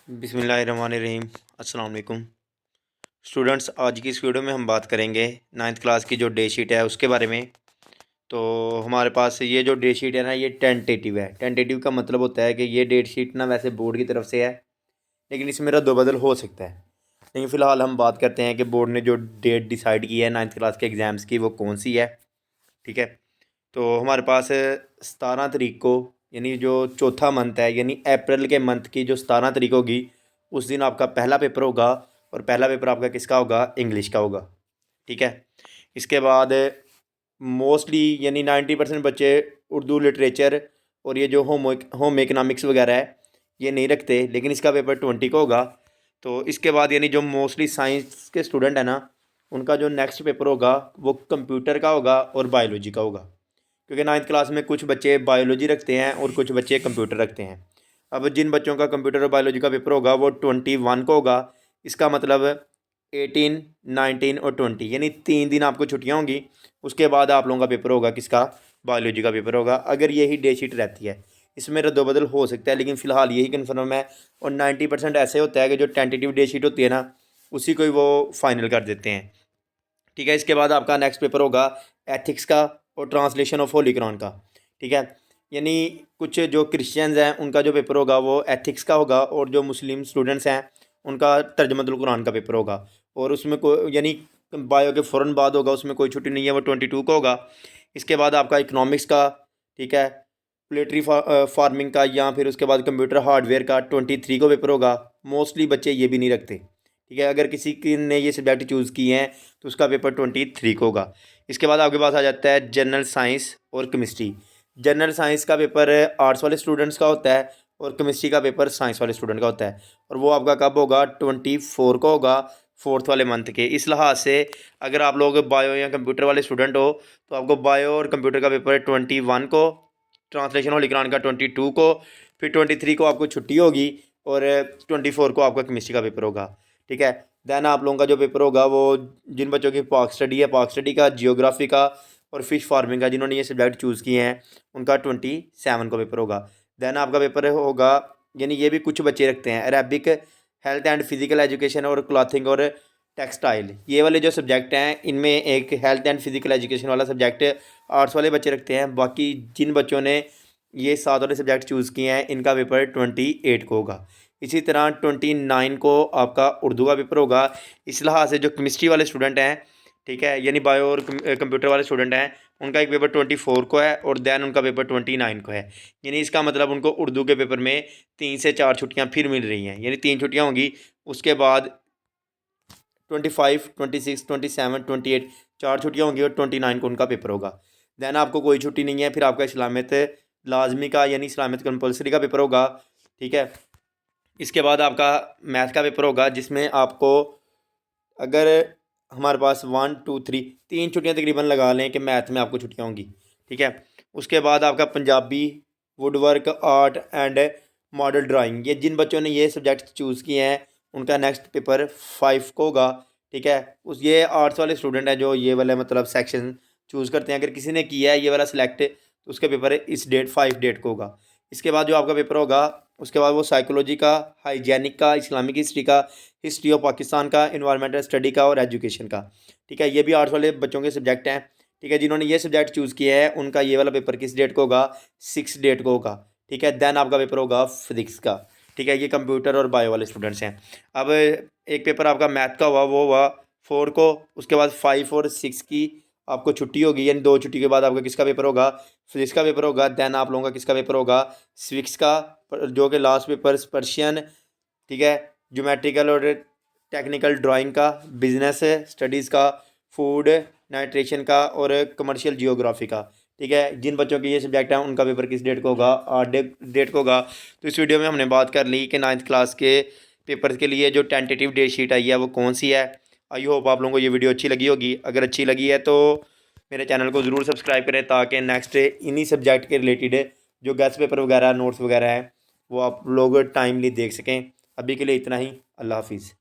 बिस्मिल्लाहिर्रहमानिर्रहीम। अस्सलाम वालेकुम स्टूडेंट्स। आज की इस वीडियो में हम बात करेंगे नाइन्थ क्लास की जो डे शीट है उसके बारे में। तो हमारे पास ये जो डे शीट है ना, ये टेंटेटिव है। टेंटेटिव का मतलब होता है कि ये डेट शीट ना वैसे बोर्ड की तरफ से है, लेकिन इसमें रद्दोबदल हो सकता है। लेकिन फ़िलहाल हम बात करते हैं कि बोर्ड ने जो डेट डिसाइड की है नाइन्थ क्लास के एग्ज़ाम्स की वो कौन सी है। ठीक है, तो हमारे पास 17 तारीख को, यानी जो चौथा मंथ है, यानी अप्रैल के मंथ की जो 17 तारीख होगी, उस दिन आपका पहला पेपर होगा। और पहला पेपर आपका किसका होगा? इंग्लिश का होगा। ठीक है, इसके बाद मोस्टली यानी 90% बच्चे उर्दू लिटरेचर और ये जो होम इकनॉमिक्स वगैरह है ये नहीं रखते, लेकिन इसका पेपर 20 को होगा। तो इसके बाद यानी जो मोस्टली साइंस के स्टूडेंट है ना, उनका जो नेक्स्ट पेपर होगा वो कंप्यूटर का होगा और बायोलॉजी का होगा। क्योंकि नाइन्थ क्लास में कुछ बच्चे बायोलॉजी रखते हैं और कुछ बच्चे कंप्यूटर रखते हैं। अब जिन बच्चों का कंप्यूटर और बायोलॉजी का पेपर होगा वो 21 को होगा। इसका मतलब 18, 19 और 20 यानी 3 दिन आपको छुट्टियां होंगी। उसके बाद आप लोगों का पेपर होगा किसका? बायोलॉजी का पेपर होगा। अगर यही डे शीट रहती है, इसमें रद्दोबदल हो सकता है, लेकिन फ़िलहाल यही कन्फर्म है। और 90% ऐसे होता है कि जो टेंटेटिव डे शीट होती है ना, उसी को ही वो फाइनल कर देते हैं। ठीक है, इसके बाद आपका नेक्स्ट पेपर होगा एथिक्स का और ट्रांसलेशन ऑफ होली कुरान का। ठीक है, यानी कुछ जो क्रिश्चियंस हैं उनका जो पेपर होगा वो एथिक्स का होगा, और जो मुस्लिम स्टूडेंट्स हैं उनका तर्जमतुल कुरान का पेपर होगा। और उसमें कोई यानी बायो के फ़ौरन बाद होगा, उसमें कोई छुट्टी नहीं है, वो 22 को होगा। इसके बाद आपका इकनॉमिक्स का, ठीक है, पोल्ट्री फार्मिंग का, या फिर उसके बाद कंप्यूटर हार्डवेयर का 23 को पेपर होगा। मोस्टली बच्चे ये भी नहीं रखते। ठीक है, अगर किसी की ने ये सब्जेक्ट चूज़ किए हैं तो उसका पेपर 23 को होगा। इसके बाद आपके पास आ जाता है जनरल साइंस और केमिस्ट्री। जनरल साइंस का पेपर आर्ट्स वाले स्टूडेंट्स का होता है और केमिस्ट्री का पेपर साइंस वाले स्टूडेंट का होता है। और वो आपका कब होगा? 24 को होगा, फोर्थ वाले मंथ के। इस लिहाज से अगर आप लोग बायो या कंप्यूटर वाले स्टूडेंट हो तो आपको बायो और कंप्यूटर का पेपर 21 को, ट्रांसलेशन होली कुरान का 22 को, फिर 23 को आपको छुट्टी होगी, और 24 को आपका केमिस्ट्री का पेपर होगा। ठीक है, दैन आप लोगों का जो पेपर होगा वो, जिन बच्चों की पाक स्टडी है, पाक स्टडी का, जियोग्राफी का और फिश फार्मिंग का, जिन्होंने ये सब्जेक्ट चूज़ किए हैं, उनका 27 को पेपर होगा। दैन आपका पेपर होगा, यानी ये भी कुछ बच्चे रखते हैं, Arabic, health and physical education और क्लॉथिंग और टेक्सटाइल। ये वाले जो सब्जेक्ट हैं इनमें एक हेल्थ एंड फिजिकल एजुकेशन वाला सब्जेक्ट आर्ट्स वाले बच्चे रखते हैं। बाकी जिन बच्चों ने ये 7 वाले सब्जेक्ट चूज़ किए हैं इनका पेपर 28 को होगा। इसी तरह 29 को आपका उर्दू का पेपर होगा। इस लिहाज से जो केमिस्ट्री वाले स्टूडेंट हैं, ठीक है, यानी बायो और कंप्यूटर वाले स्टूडेंट हैं, उनका एक पेपर 24 को है और दैन उनका पेपर 29 को है। यानी इसका मतलब उनको उर्दू के पेपर में 3 से 4 छुट्टियां फिर मिल रही हैं, यानी 3 छुट्टियां होंगी। उसके बाद 25, 26, 27, 28 4 छुट्टियां होंगी और 29 को उनका पेपर होगा। दैन आपको कोई छुट्टी नहीं है, फिर आपका इस्लामियत लाजमी का यानी इस्लामियत कंपलसरी का पेपर होगा। ठीक है, इसके बाद आपका मैथ का पेपर होगा, जिसमें आपको अगर हमारे पास 1, 2, 3 छुट्टियां तकरीबन लगा लें कि मैथ में आपको छुट्टियां होंगी। ठीक है, उसके बाद आपका Punjabi, woodwork, art and model drawing, ये जिन बच्चों ने ये सब्जेक्ट चूज़ किए हैं उनका नेक्स्ट पेपर 5 को होगा। ठीक है, उस ये आर्ट्स वाले स्टूडेंट हैं जो ये वाले मतलब सेक्शन चूज़ करते हैं। अगर किसी ने किया है ये वाला सिलेक्ट तो उसका पेपर इस डेट 5 डेट को होगा। इसके बाद जो आपका पेपर होगा, उसके बाद वो साइकोलॉजी का, हाइजेनिक का, इस्लामिक हिस्ट्री का, हिस्ट्री ऑफ पाकिस्तान का, इन्वायरमेंटल स्टडी का और एजुकेशन का। ठीक है, ये भी आर्ट्स वाले बच्चों के सब्जेक्ट हैं। ठीक है, जिन्होंने ये सब्जेक्ट चूज़ किया है उनका ये वाला पेपर किस डेट को होगा? 6 डेट को होगा। ठीक है, दैन आपका पेपर होगा फिजिक्स का। ठीक है, ये कंप्यूटर और बायो वाले स्टूडेंट्स हैं। अब एक पेपर आपका मैथ का हुआ, वो हुआ 4 को। उसके बाद 5 और 6 की आपको छुट्टी होगी, यानी 2 छुट्टी के बाद आपका किसका पेपर होगा? फिजिक्स का पेपर होगा। दैन आप लोगों का किसका पेपर होगा? सिविक्स का, जो कि लास्ट पेपर पर्शियन, ठीक है, ज्योमेट्रिकल और टेक्निकल ड्राइंग का, बिजनेस स्टडीज़ का, फूड न्यूट्रिशन का और कमर्शियल जियोग्राफी का। ठीक है, जिन बच्चों के ये सब्जेक्ट हैं उनका पेपर किस डेट को होगा? 8 डेट को होगा। तो इस वीडियो में हमने बात कर ली कि नाइन्थ क्लास के पेपर के लिए जो टेंटेटिव डेट शीट आई है वो कौन सी है। आई होप आप लोगों को ये वीडियो अच्छी लगी होगी। अगर अच्छी लगी है तो मेरे चैनल को ज़रूर सब्सक्राइब करें, ताकि नेक्स्ट इन्हीं सब्जेक्ट के रिलेटेड जो गेस्ट पेपर वगैरह, नोट्स वगैरह हैं, वो आप लोग टाइमली देख सकें। अभी के लिए इतना ही। अल्लाह हाफिज़।